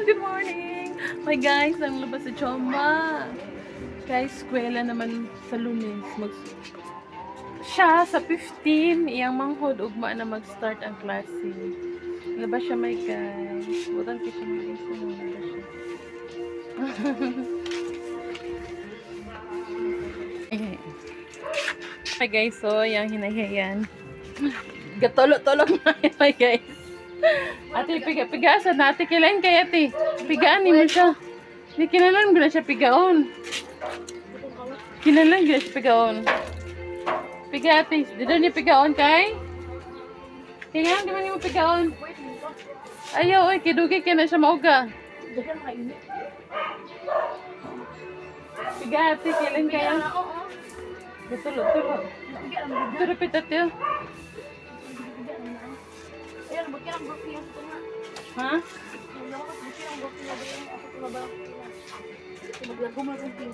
Good morning! My guys, ang labas sa Choma. Guys, eskwela naman sa Lunes. Siya sa 15, iyang manghod ugma na mag-start ang klase. Labas siya, my guys. Butang kita mo guys. Labas siya. Hi guys, so yung hinahiyan. Gatulog-tulog na yun, my guys. Ate, pigasan na ate. Kailan kaya ate? Pigaan mo siya. Hindi kinalan gila siya pigaon. Kinalan gila siya pigaon. Piga ate. Dito niya pigaon kay? Kailan di man niyo pigaon? Ayaw, oy. Kidugi ka na siya mauga. Piga ate. Kailan kaya? Gatulog-tulog. Turupit ate. Ayan, buti lang buti yung tunga. Ha? Buti lang buti yung buti. Ako tulaba. Maglagom lang buti.